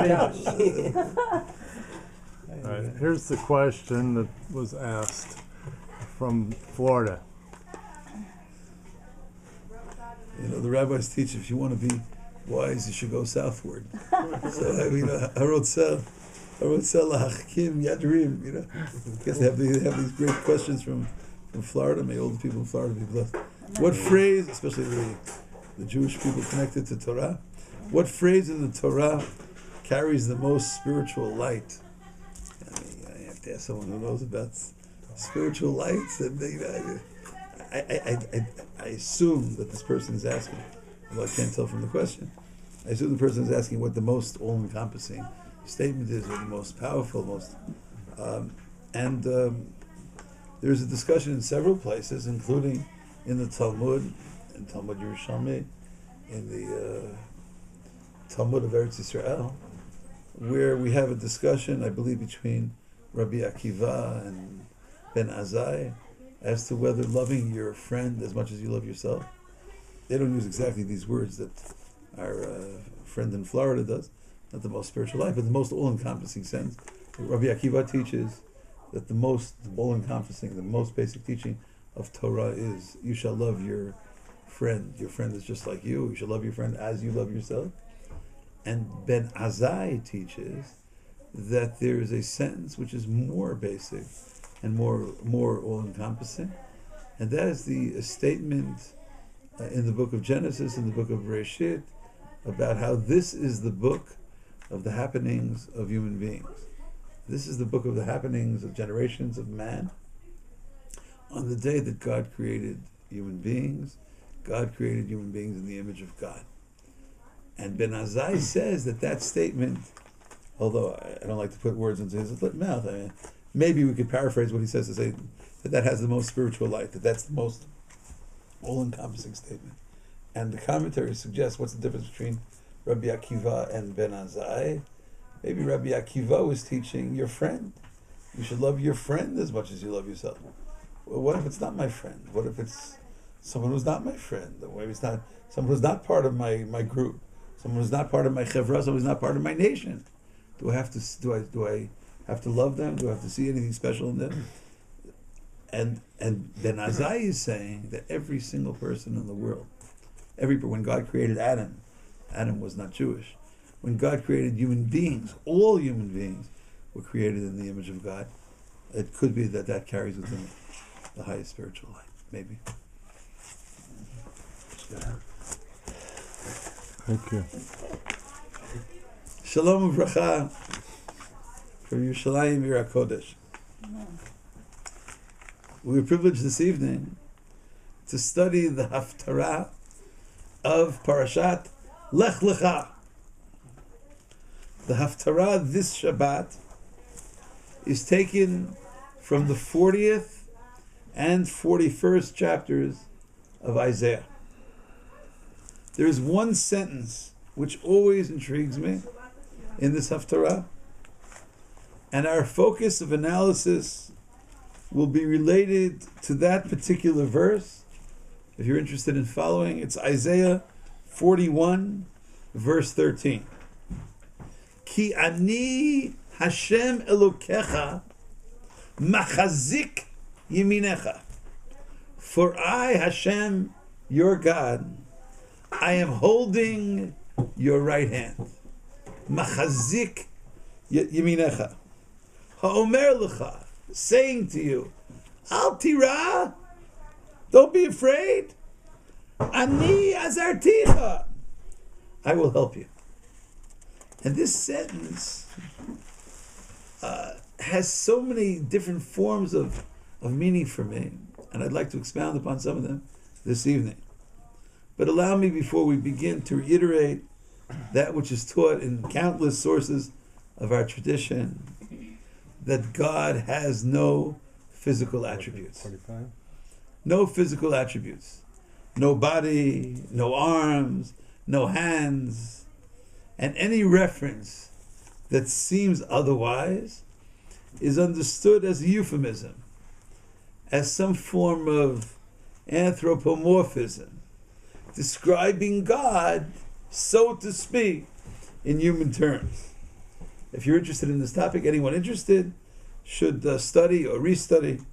All right, here's the question that was asked from Florida. You know, the rabbis teach if you want to be wise, you should go southward. So, I mean, Harotzah Lahachkim Yadrim, you know. I guess they have these great questions from Florida. May all the people in Florida be blessed. What phrase, especially the Jewish people connected to Torah, what phrase in the Torah carries the most spiritual light? I mean, I have to ask someone who knows about spiritual lights, and I assume that this person is asking, although I can't tell from the question, I assume the person is asking what the most all-encompassing statement is, or the most powerful, there's a discussion in several places, including in the Talmud, in Talmud Yerushalmi, in the Talmud of Eretz Yisrael, where we have a discussion, I believe, between Rabbi Akiva and Ben Azai, as to whether loving your friend as much as you love yourself. They don't use exactly these words that our friend in Florida does, not the most spiritual life, but the most all-encompassing sense. Rabbi Akiva teaches that the most all-encompassing, the most basic teaching of Torah is you shall love your friend. Your friend is just like you. You shall love your friend as you love yourself. And Ben Azai teaches that there is a sentence which is more basic and more all-encompassing, and that is the statement in the book of Genesis, in the book of Bereshit, about how this is the book of the happenings of human beings. This is the book of the happenings of generations of man. On the day that God created human beings, God created human beings in the image of God. And Ben Azai says that statement, although I don't like to put words into his mouth, I mean, maybe we could paraphrase what he says to say that has the most spiritual light, that's the most all-encompassing statement. And the commentary suggests what's the difference between Rabbi Akiva and Ben Azai. Maybe Rabbi Akiva was teaching your friend. You should love your friend as much as you love yourself. Well, what if it's not my friend? What if it's someone who's not my friend? Or maybe it's not someone who's not part of my group. Someone who's not part of my chevra. Someone who's not part of my nation. Do I have to love them? Do I have to see anything special in them? And Ben Azai is saying that every single person in the world, when God created Adam was not Jewish. When God created human beings, all human beings were created in the image of God. It could be that carries within it the highest spiritual light, maybe. Thank you. Shalom uvracha from Yerushalayim Ir HaKodesh. We were privileged this evening to study the Haftarah of Parashat Lech Lecha. The Haftarah this Shabbat is taken from the 40th and 41st chapters of Isaiah. There is one sentence which always intrigues me in this Haftarah, and our focus of analysis will be related to that particular verse. If you're interested in following, it's Isaiah 41, verse 13. Ki ani Hashem Elokecha machazik yeminecha. For I, Hashem, your God, I am holding your right hand. Machazik yeminecha. Ha'omer lecha, saying to you, Al tira, don't be afraid. Ani azarticha, I will help you. And this sentence has so many different forms of meaning for me, and I'd like to expound upon some of them this evening. But allow me, before we begin, to reiterate that which is taught in countless sources of our tradition, that God has no physical attributes. 45. No physical attributes. No body, no arms, no hands. And any reference that seems otherwise is understood as a euphemism, as some form of anthropomorphism, describing God, so to speak, in human terms. If you're interested in this topic, anyone interested should study or restudy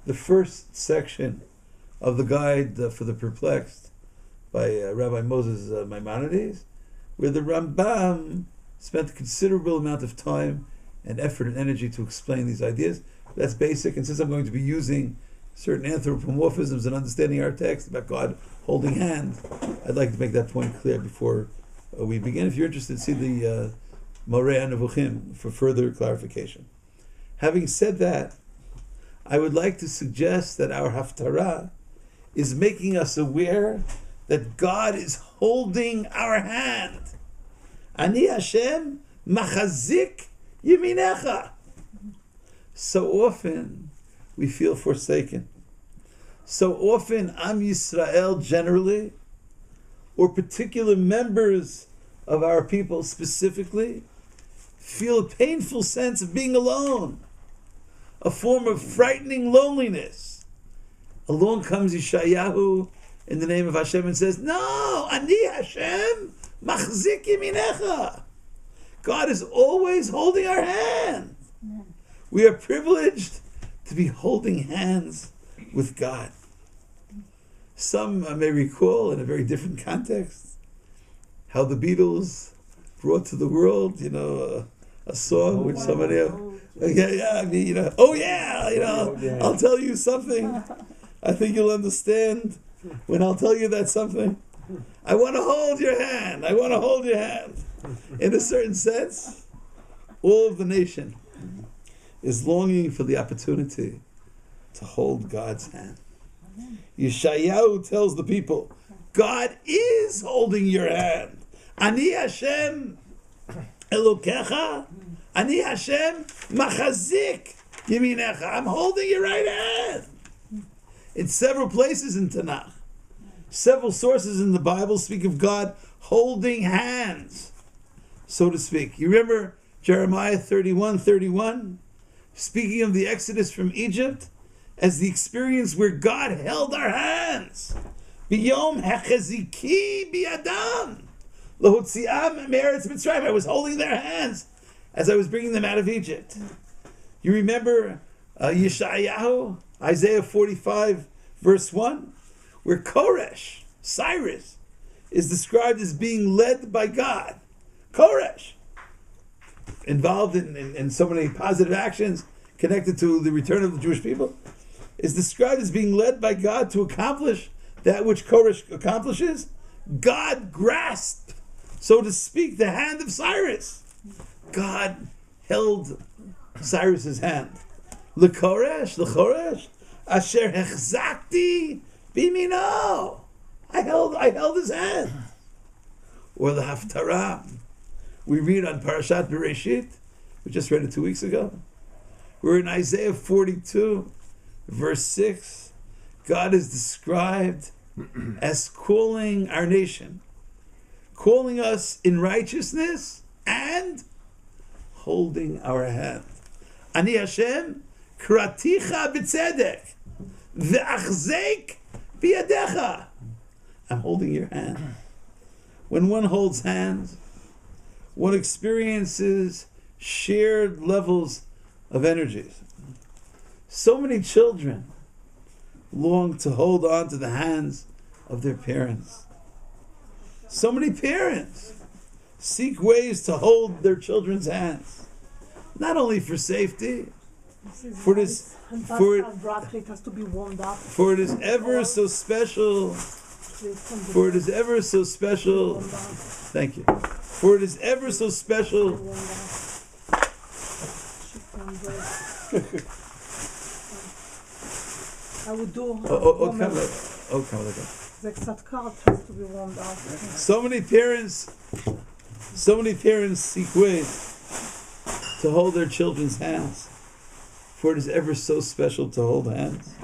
the first section of the guide for the perplexed by Rabbi Moses Maimonides, where the Rambam spent a considerable amount of time and effort and energy to explain these ideas. That's basic, and since I'm going to be using certain anthropomorphisms and understanding our text about God holding hand, I'd like to make that point clear before we begin. If you're interested, see the Moreh HaNevuchim for further clarification. Having said that, I would like to suggest that our Haftarah is making us aware that God is holding our hand. Ani Hashem machazik yeminecha. So often we feel forsaken. So often Am Yisrael generally, or particular members of our people specifically, feel a painful sense of being alone, a form of frightening loneliness. Along comes Yeshayahu in the name of Hashem and says, no, Ani Hashem machzik yeminecha. God is always holding our hand. We are privileged to be holding hands with God. Some may recall in a very different context how the Beatles brought to the world, a song which somebody, I'll tell you something. I think you'll understand when I'll tell you that something. I want to hold your hand. I want to hold your hand. In a certain sense, all of the nation is longing for the opportunity to hold God's hand. Yeshayahu tells the people, God is holding your hand. Ani Hashem Elokecha, Ani Hashem machazik yeminecha. I'm holding your right hand. In several places in Tanakh, several sources in the Bible speak of God holding hands, so to speak. You remember Jeremiah 31:31, speaking of the Exodus from Egypt as the experience where God held our hands. Biyom hecheziki biyadam lahotziam me'eretz Mitzrayim. I was holding their hands as I was bringing them out of Egypt. You remember Yeshayahu, Isaiah 45, verse 1, where Koresh, Cyrus, is described as being led by God. Koresh, involved in so many positive actions connected to the return of the Jewish people, is described as being led by God to accomplish that which Koresh accomplishes. God grasped, so to speak, the hand of Cyrus. God held Cyrus's hand. L'choresh, asher hechzakti bimino. I held his hand. Or the Haftarah we read on Parashat Bereshit, we just read it 2 weeks ago. We're in Isaiah 42, verse 6. God is described as calling our nation, calling us in righteousness and holding our hand. Ani Hashem kraticha b'tzedek ve'achzek biyadecha. I'm holding your hand. When one holds hands, one experiences shared levels of energies. So many children long to hold on to the hands of their parents. So many parents seek ways to hold their children's hands, not only for safety, for it is ever so special. For it is ever so special. Thank you. For it is ever so special. I would do. So many parents seek ways to hold their children's hands. For it is ever so special to hold hands.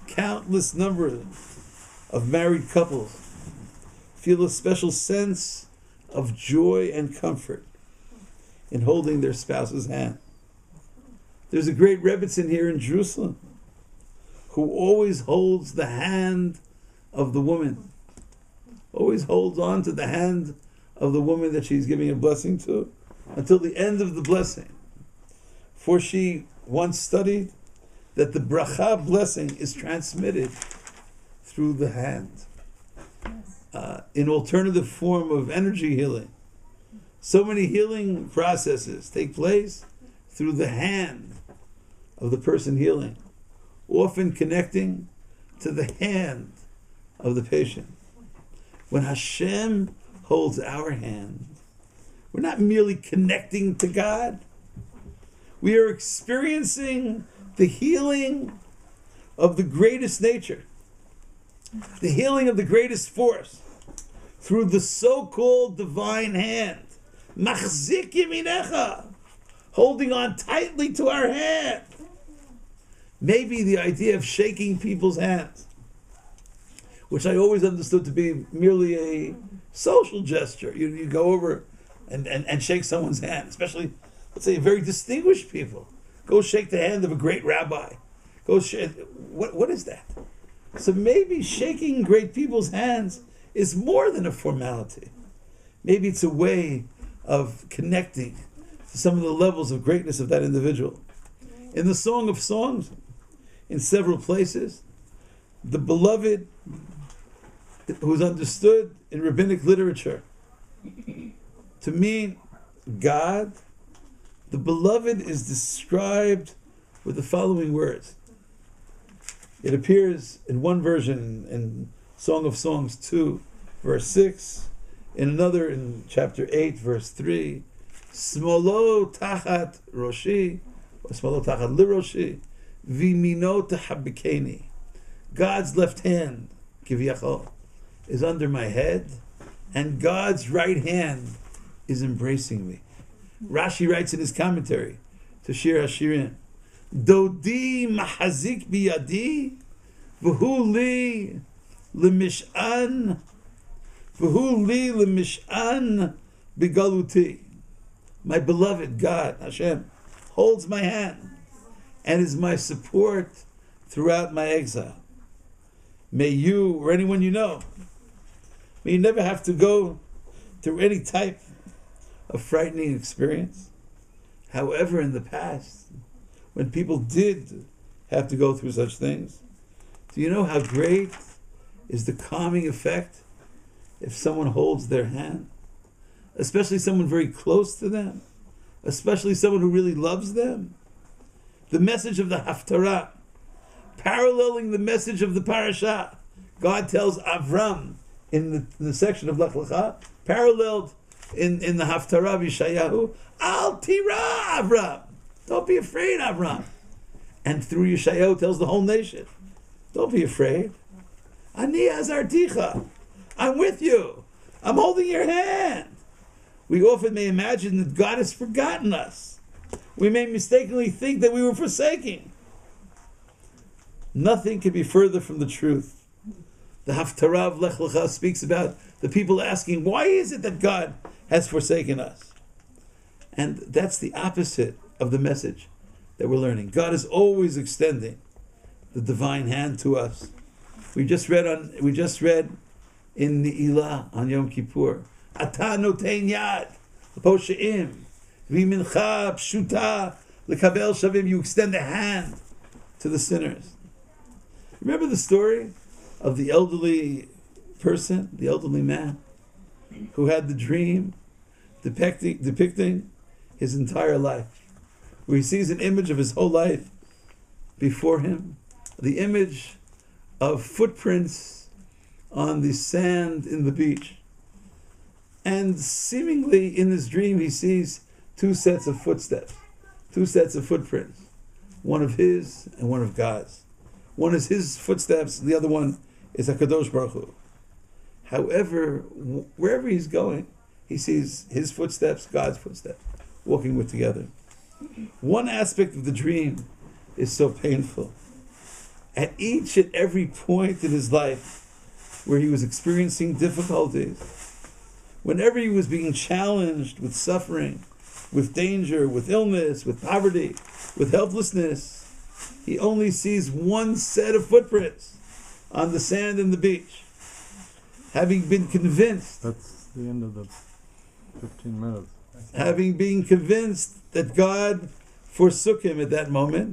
Countless number of married couples feel a special sense of joy and comfort in holding their spouse's hand. There's a great Rebbitzin here in Jerusalem who always holds the hand of the woman, always holds on to the hand of the woman that she's giving a blessing to, until the end of the blessing. For she once studied that the bracha blessing is transmitted through the hand. An alternative form of energy healing. So many healing processes take place through the hand of the person healing, often connecting to the hand of the patient. When Hashem holds our hand, we're not merely connecting to God, we are experiencing the healing of the greatest nature, the healing of the greatest force, through the so-called divine hand. Machzik yeminecha, holding on tightly to our hand. Maybe the idea of shaking people's hands, which I always understood to be merely a social gesture. You go over and shake someone's hand, especially, let's say, very distinguished people. Go shake the hand of a great rabbi. Go shake. What is that? So maybe shaking great people's hands is more than a formality. Maybe it's a way of connecting to some of the levels of greatness of that individual. In the Song of Songs, in several places, the beloved, who's understood in rabbinic literature to mean God, the beloved is described with the following words. It appears in one version in Song of Songs 2, verse 6, in another in chapter 8, verse 3, Smolo tachat roshi, or Smolo tachat liroshi, vimino tahabikeni. God's left hand, kiviyachol, is under my head, and God's right hand is embracing me. Rashi writes in his commentary to Shir HaShirim, Dodi mahazik biyadi, v'hu li lemish'an, v'hu li lemish'an bigaluti. My beloved God, Hashem, holds my hand and is my support throughout my exile. May you, or anyone you know, may you never have to go through any type of frightening experience. However, in the past, when people did have to go through such things, do you know how great is the calming effect if someone holds their hand? Especially someone very close to them, especially someone who really loves them. The message of the Haftarah, paralleling the message of the parasha, God tells Avram in the section of Lech Lecha, paralleled in the Haftarah of Yeshayahu, Al Tira Avram, don't be afraid, Avram. And through Yeshayahu tells the whole nation, don't be afraid. Ani azarticha, I'm with you. I'm holding your hand. We often may imagine that God has forgotten us. We may mistakenly think that we were forsaken. Nothing can be further from the truth. The Haftarah of Lech Lecha speaks about the people asking, why is it that God has forsaken us? And that's the opposite of the message that we're learning. God is always extending the divine hand to us. We just read in the Ilah on Yom Kippur, Ata notein yad l'posheim v'mincha pshuta l'kabel shavim. You extend the hand to the sinners. Remember the story of the elderly person, the elderly man, who had the dream depicting his entire life, where he sees an image of his whole life before him, the image of footprints on the sand in the beach. And seemingly in his dream he sees two sets of footsteps, two sets of footprints, one of his and one of God's. One is his footsteps, the other one is HaKadosh Baruch Hu. However, wherever he's going, he sees his footsteps, God's footsteps, walking with together. One aspect of the dream is so painful. At each and every point in his life where he was experiencing difficulties, whenever he was being challenged with suffering, with danger, with illness, with poverty, with helplessness, he only sees one set of footprints on the sand and the beach. Having been convinced. That's the end of the 15 minutes. having been convinced that God forsook him at that moment,